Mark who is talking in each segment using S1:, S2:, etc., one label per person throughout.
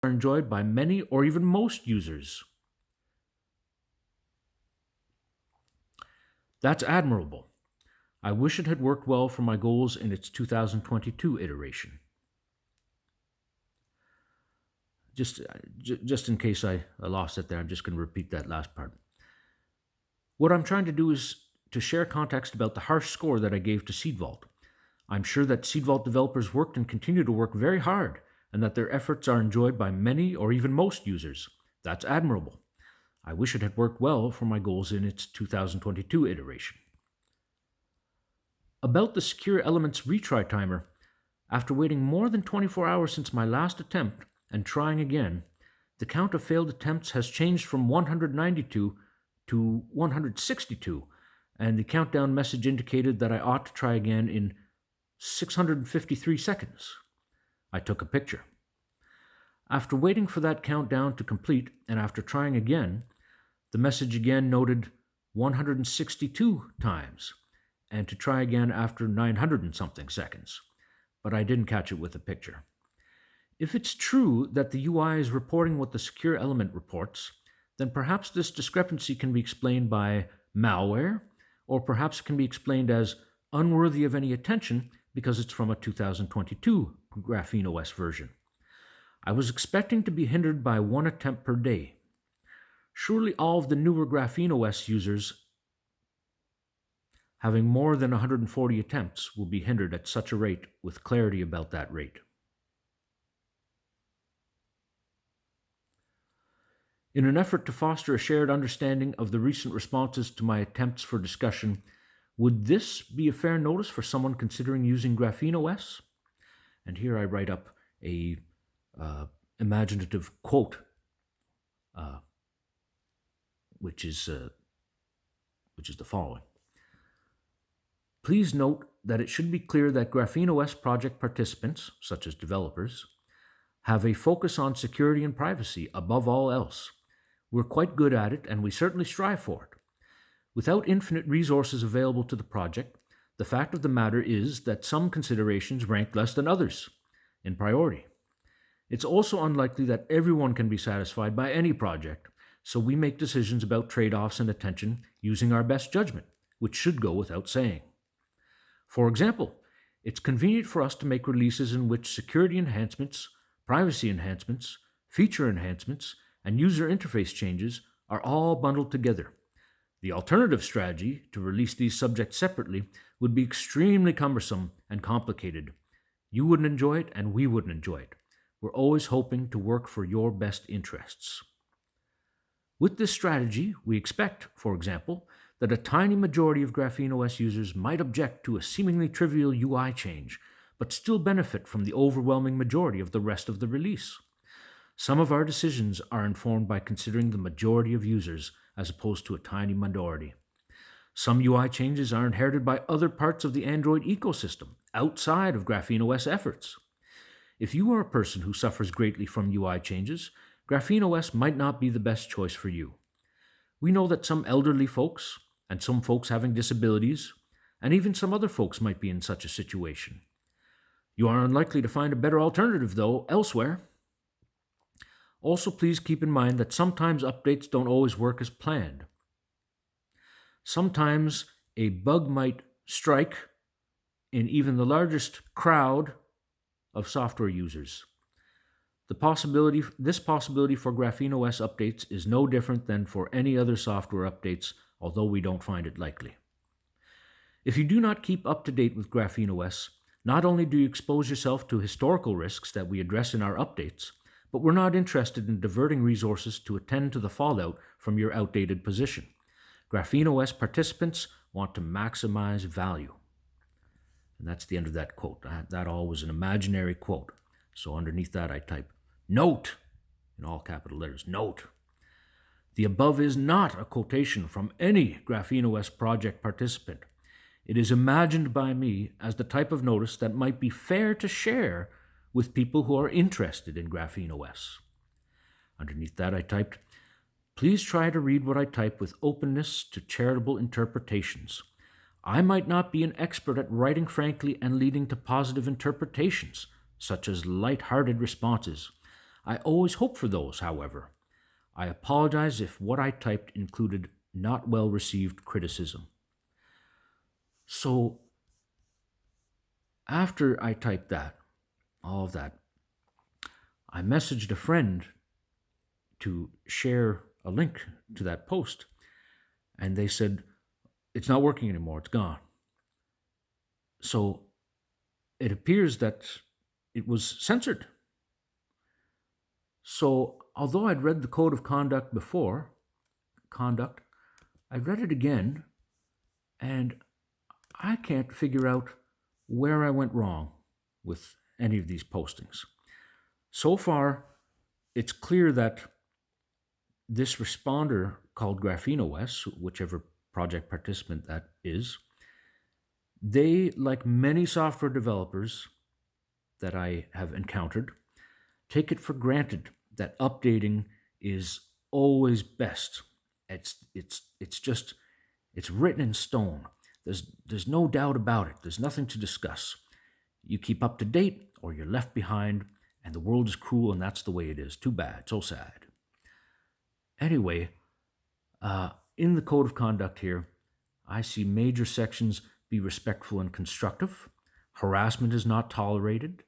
S1: are enjoyed by many or even most users. That's admirable. I wish it had worked well for my goals in its 2022 iteration. Just in case I lost it there, I'm just going to repeat that last part. What I'm trying to do is to share context about the harsh score that I gave to Seed Vault. I'm sure that Seed Vault developers worked and continue to work very hard, and that their efforts are enjoyed by many or even most users. That's admirable. I wish it had worked well for my goals in its 2022 iteration. About the Secure Elements retry timer, after waiting more than 24 hours since my last attempt and trying again, the count of failed attempts has changed from 192 to 162, and the countdown message indicated that I ought to try again in 653 seconds. I took a picture. After waiting for that countdown to complete and after trying again, the message again noted 162 times, and to try again after 900 and something seconds, but I didn't catch it with a picture. If it's true that the UI is reporting what the secure element reports, then perhaps this discrepancy can be explained by malware, or perhaps it can be explained as unworthy of any attention because it's from a 2022 GrapheneOS version. I was expecting to be hindered by one attempt per day. Surely all of the newer GrapheneOS users having more than 140 attempts will be hindered at such a rate with clarity about that rate. In an effort to foster a shared understanding of the recent responses to my attempts for discussion, would this be a fair notice for someone considering using GrapheneOS? And here I write up a imaginative quote, which is the following. Please note that it should be clear that GrapheneOS project participants, such as developers, have a focus on security and privacy above all else. We're quite good at it, and we certainly strive for it. Without infinite resources available to the project, the fact of the matter is that some considerations rank less than others in priority. It's also unlikely that everyone can be satisfied by any project, so we make decisions about trade-offs and attention using our best judgment, which should go without saying. For example, it's convenient for us to make releases in which security enhancements, privacy enhancements, feature enhancements, and user interface changes are all bundled together. The alternative strategy, to release these subjects separately, would be extremely cumbersome and complicated. You wouldn't enjoy it, and we wouldn't enjoy it. We're always hoping to work for your best interests. With this strategy, we expect, for example, that a tiny majority of GrapheneOS users might object to a seemingly trivial UI change, but still benefit from the overwhelming majority of the rest of the release. Some of our decisions are informed by considering the majority of users as opposed to a tiny minority. Some UI changes are inherited by other parts of the Android ecosystem outside of GrapheneOS efforts. If you are a person who suffers greatly from UI changes, GrapheneOS might not be the best choice for you. We know that some elderly folks, and some folks having disabilities, and even some other folks might be in such a situation. You are unlikely to find a better alternative, though, elsewhere. Also, please keep in mind that sometimes updates don't always work as planned. Sometimes a bug might strike in even the largest crowd of software users. This possibility for GrapheneOS updates is no different than for any other software updates, although we don't find it likely. If you do not keep up to date with GrapheneOS, not only do you expose yourself to historical risks that we address in our updates, but we're not interested in diverting resources to attend to the fallout from your outdated position. GrapheneOS participants want to maximize value. And that's the end of that quote. That all was an imaginary quote. So underneath that I type, "Note," in all capital letters, "Note. The above is not a quotation from any GrapheneOS project participant. It is imagined by me as the type of notice that might be fair to share with people who are interested in GrapheneOS." Underneath that I typed, "Please try to read what I type with openness to charitable interpretations. I might not be an expert at writing frankly and leading to positive interpretations, such as light-hearted responses. I always hope for those, however. I apologize if what I typed included not well received criticism. So, after I typed that, all of that, I messaged a friend to share a link to that post, and they said, it's not working anymore, it's gone. So, it appears that it was censored. So, although I'd read the code of conduct, I read it again, and I can't figure out where I went wrong with any of these postings. So far, it's clear that this responder called GrapheneOS, whichever project participant that is, they, like many software developers that I have encountered, take it for granted that updating is always best. It's just it's written in stone. There's no doubt about it. There's nothing to discuss. You keep up to date or you're left behind, and the world is cruel, and that's the way it is. Too bad. So sad. Anyway, in the code of conduct here, I see major sections: be respectful and constructive. Harassment is not tolerated.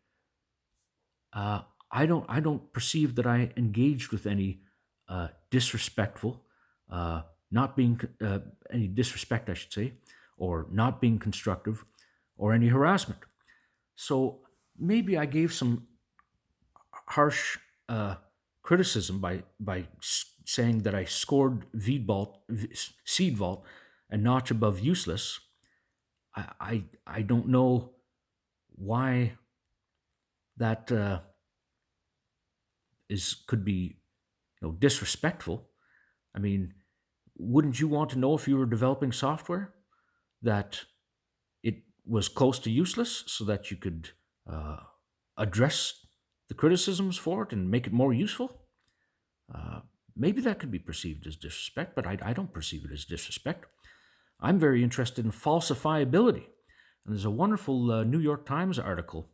S1: I don't perceive that I engaged with any disrespectful, not being any disrespect, I should say, or not being constructive, or any harassment. So maybe I gave some harsh criticism by saying that I scored Seed Vault a notch above useless. I don't know why that is could be disrespectful. I mean, wouldn't you want to know if you were developing software that it was close to useless so that you could uh, address the criticisms for it and make it more useful? Uh, Maybe that could be perceived as disrespect, but I don't perceive it as disrespect. I'm very interested in falsifiability. And there's a wonderful New York Times article,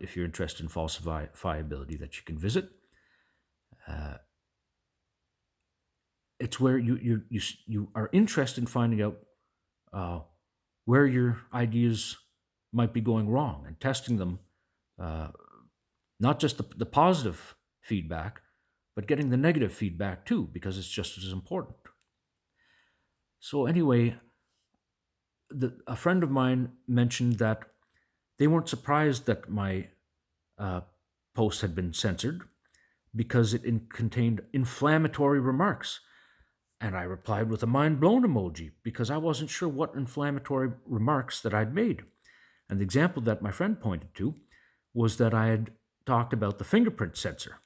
S1: if you're interested in falsifiability, that you can visit. Uh, it's where you are interested in finding out uh, where your ideas might be going wrong and testing them, uh, not just the positive feedback, but getting the negative feedback too, because it's just as important. So, anyway, a friend of mine mentioned that they weren't surprised that my uh, post had been censored because it contained inflammatory remarks. And I replied with a mind blown emoji because I wasn't sure what inflammatory remarks that I'd made. And the example that my friend pointed to was that I had talked about the fingerprint sensor,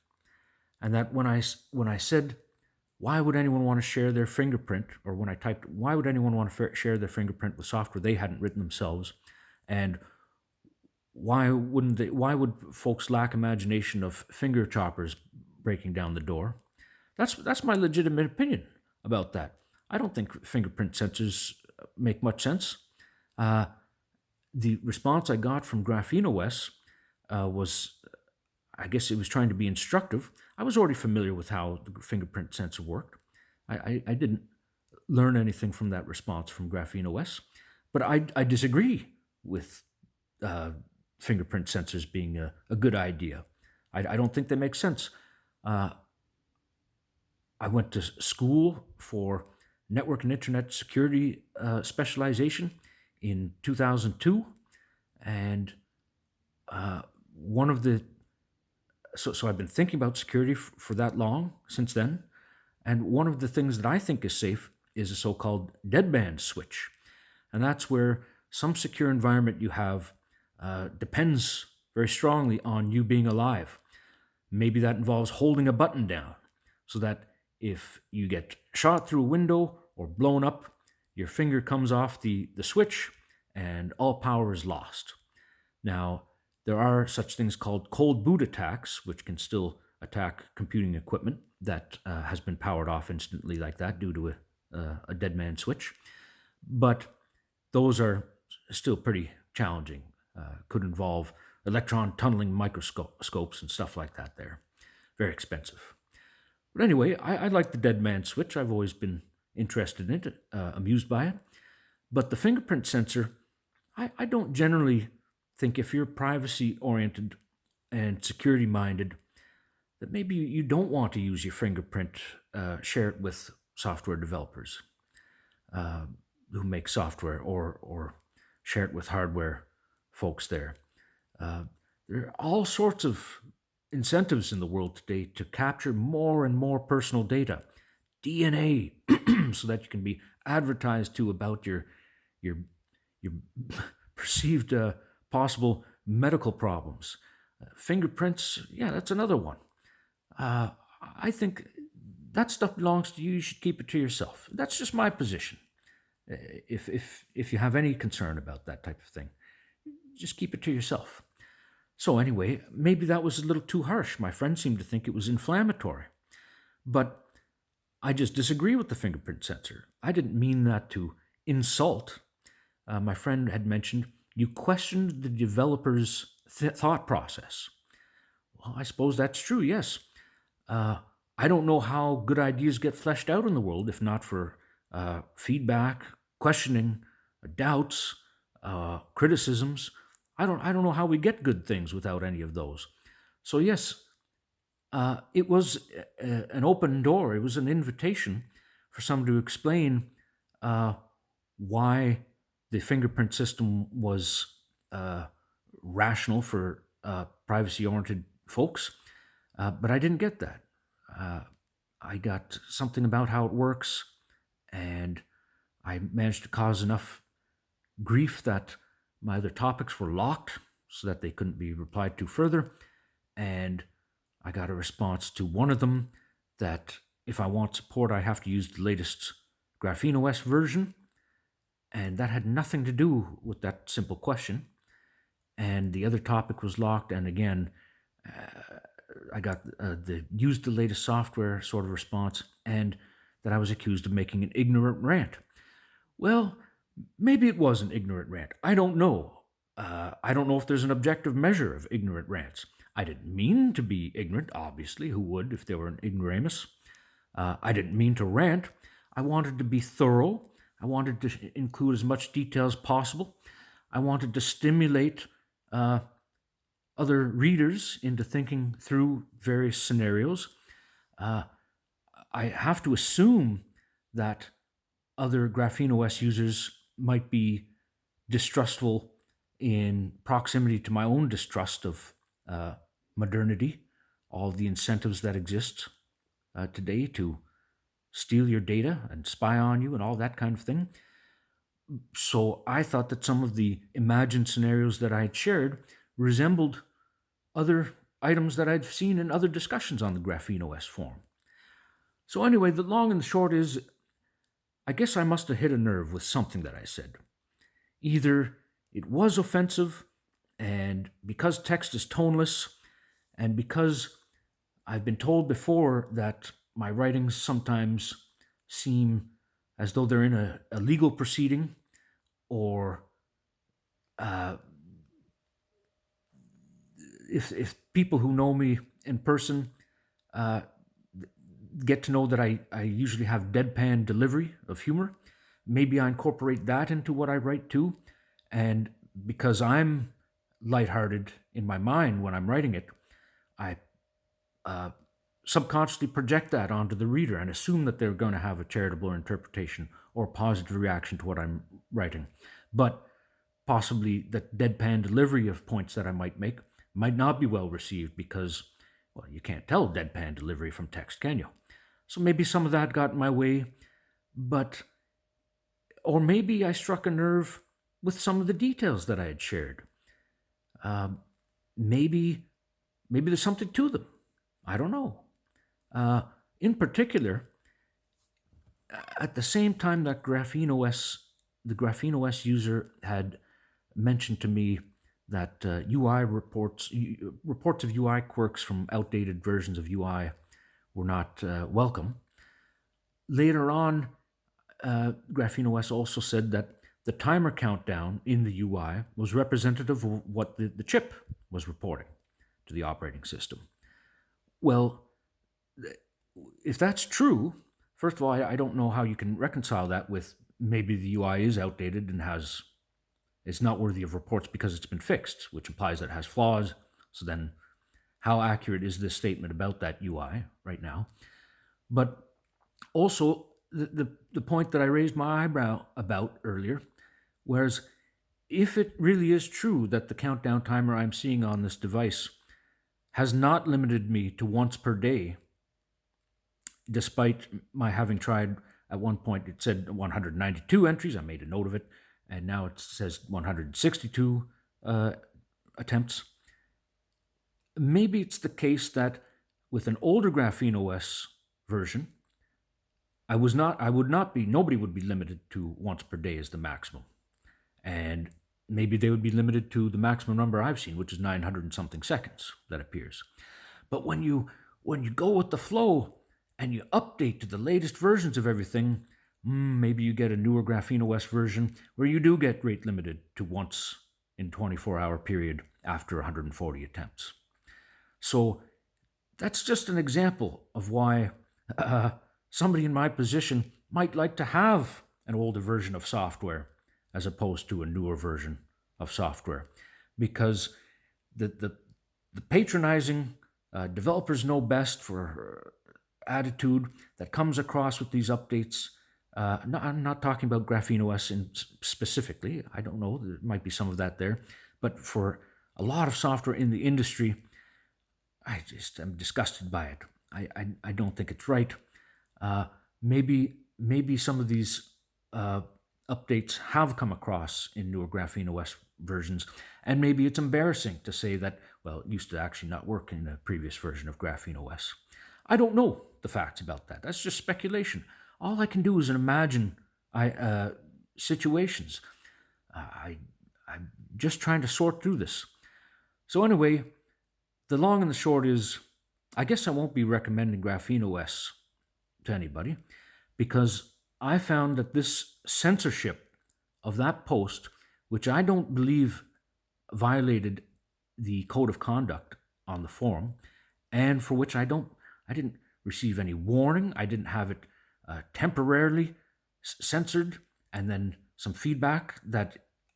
S1: and that when I said, why would anyone want to share their fingerprint, or when I typed, why would anyone want to share their fingerprint with software they hadn't written themselves, and why would folks lack imagination of finger choppers breaking down the door? That's my legitimate opinion about that. I don't think fingerprint sensors make much sense. Uh, the response I got from GrapheneOS was, I guess it was trying to be instructive. I was already familiar with how the fingerprint sensor worked. I didn't learn anything from that response from GrapheneOS, but I disagree with uh, fingerprint sensors being a good idea. I don't think they make sense. Uh, I went to school for network and internet security specialization in 2002, and uh, one of the so I've been thinking about security for that long since then, and one of the things that I think is safe is a so-called deadband switch, and that's where some secure environment you have depends very strongly on you being alive. Maybe that involves holding a button down so that if you get shot through a window or blown up, your finger comes off the switch and all power is lost. Now, there are such things called cold boot attacks, which can still attack computing equipment that has been powered off instantly like that due to a dead man switch. But those are still pretty challenging. Could involve electron tunneling microscopes and stuff like that there. very expensive. But anyway, I like the dead man switch. I've always been interested in it, amused by it. But the fingerprint sensor, I don't generally think if you're privacy oriented and security minded, that maybe you don't want to use your fingerprint, share it with software developers uh, who make software, or share it with hardware folks there. Uh, there are all sorts of incentives in the world today to capture more and more personal data, DNA, so that you can be advertised to about your your perceived possible medical problems. Fingerprints, yeah, that's another one. Uh, I think that stuff belongs to you. You should keep it to yourself. That's just my position. If you have any concern about that type of thing, just keep it to yourself. So anyway, maybe that was a little too harsh. My friend seemed to think it was inflammatory, but I just disagree with the fingerprint sensor. I didn't mean that to insult. My friend had mentioned you questioned the developer's thought process. Well, I suppose that's true, yes. Uh, I don't know how good ideas get fleshed out in the world if not for feedback, questioning, doubts, criticisms. I don't know how we get good things without any of those. So yes, it was an open door. It was an invitation for someone to explain uh, why the fingerprint system was uh, rational for privacy-oriented folks, but I didn't get that. Uh, I got something about how it works, and I managed to cause enough grief that my other topics were locked so that they couldn't be replied to further. And I got a response to one of them that if I want support, I have to use the latest GrapheneOS version. And that had nothing to do with that simple question. And the other topic was locked. And again, I got the use the latest software sort of response, and that I was accused of making an ignorant rant. Well, maybe it was an ignorant rant. I don't know. I don't know if there's an objective measure of ignorant rants. I didn't mean to be ignorant, obviously. Who would if they were an ignoramus? I didn't mean to rant. I wanted to be thorough. I wanted to include as much detail as possible. I wanted to stimulate other readers into thinking through various scenarios. Uh, I have to assume that other GrapheneOS users might be distrustful in proximity to my own distrust of modernity, all the incentives that exist today to steal your data and spy on you and all that kind of thing. So I thought that some of the imagined scenarios that I had shared resembled other items that I'd seen in other discussions on the GrapheneOS forum. So anyway, the long and the short is, I guess I must have hit a nerve with something that I said. Either it was offensive, and because text is toneless, and because I've been told before that my writings sometimes seem as though they're in a legal proceeding, or uh, if people who know me in person uh, get to know that I usually have deadpan delivery of humor, maybe I incorporate that into what I write too. And because I'm lighthearted in my mind when I'm writing it, I uh, subconsciously project that onto the reader and assume that they're going to have a charitable interpretation or positive reaction to what I'm writing. But possibly that deadpan delivery of points that I might make might not be well received because, well, you can't tell deadpan delivery from text, can you? So maybe some of that got in my way, but, or maybe I struck a nerve with some of the details that I had shared. Um, maybe, maybe there's something to them. I don't know. Uh, in particular, at the same time that the GrapheneOS user had mentioned to me that UI reports of UI quirks from outdated versions of UI were not welcome. Later on, GrapheneOS also said that the timer countdown in the UI was representative of what the chip was reporting to the operating system. Well, if that's true, first of all, I don't know how you can reconcile that with maybe the UI is outdated and it's not worthy of reports because it's been fixed, which implies that it has flaws. So then, how accurate is this statement about that UI right now? But also, the point that I raised my eyebrow about earlier, whereas if it really is true that the countdown timer I'm seeing on this device has not limited me to once per day, despite my having tried at one point, it said 192 entries. I made a note of it, and now it says 162 attempts. Maybe it's the case that with an older GrapheneOS version, nobody would be limited to once per day as the maximum. And maybe they would be limited to the maximum number I've seen, which is 900 and something seconds that appears. But when you go with the flow and you update to the latest versions of everything, maybe you get a newer GrapheneOS version where you do get rate limited to once in 24-hour period after 140 attempts. So that's just an example of why somebody in my position might like to have an older version of software as opposed to a newer version of software, because the patronizing developers know best for attitude that comes across with these updates. I'm not talking about GrapheneOS specifically. I don't know. There might be some of that there. But for a lot of software in the industry, I just am disgusted by it. I don't think it's right. Maybe some of these updates have come across in newer GrapheneOS versions, and maybe it's embarrassing to say that, well, it used to actually not work in a previous version of GrapheneOS. I don't know the facts about that. That's just speculation. All I can do is imagine situations. I'm just trying to sort through this. So anyway, the long and the short is, I guess I won't be recommending GrapheneOS to anybody, because I found that this censorship of that post, which I don't believe violated the code of conduct on the forum, and for which I didn't receive any warning. I didn't have it temporarily censored, and then some feedback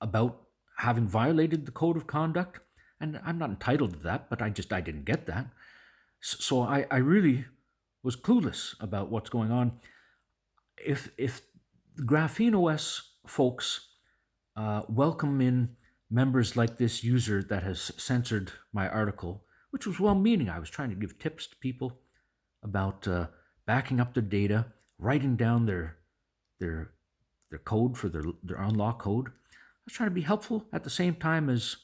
S1: about having violated the code of conduct. And I'm not entitled to that, but I didn't get that. So I really was clueless about what's going on. If the GrapheneOS folks welcome in members like this user that has censored my article, which was well-meaning. I was trying to give tips to people about backing up their data, writing down their code for their unlock code. I was trying to be helpful at the same time as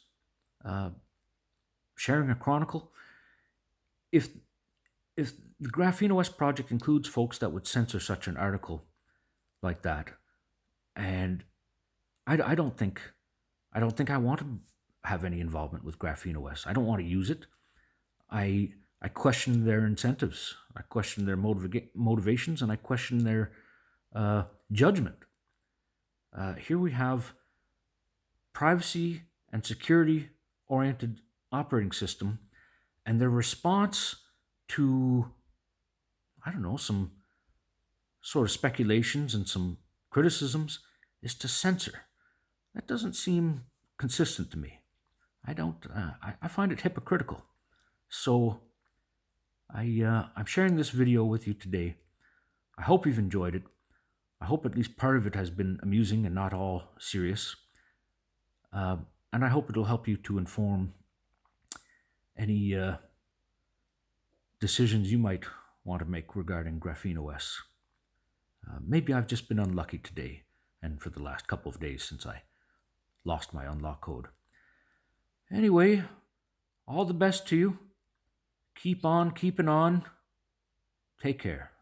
S1: sharing a chronicle. If the GrapheneOS project includes folks that would censor such an article like that, and I don't think I want to have any involvement with GrapheneOS. I don't want to use it. I question their incentives. I question their motivations, and I question their judgment. Here we have privacy and security oriented operating system, and their response to, I don't know, some sort of speculations and some criticisms is to censor. That doesn't seem consistent to me. I find it hypocritical. So I'm sharing this video with you today. I hope you've enjoyed it. I hope at least part of it has been amusing and not all serious. And I hope it'll help you to inform any decisions you might want to make regarding GrapheneOS. Maybe I've just been unlucky today and for the last couple of days since I lost my unlock code. Anyway, all the best to you. Keep on keeping on. Take care.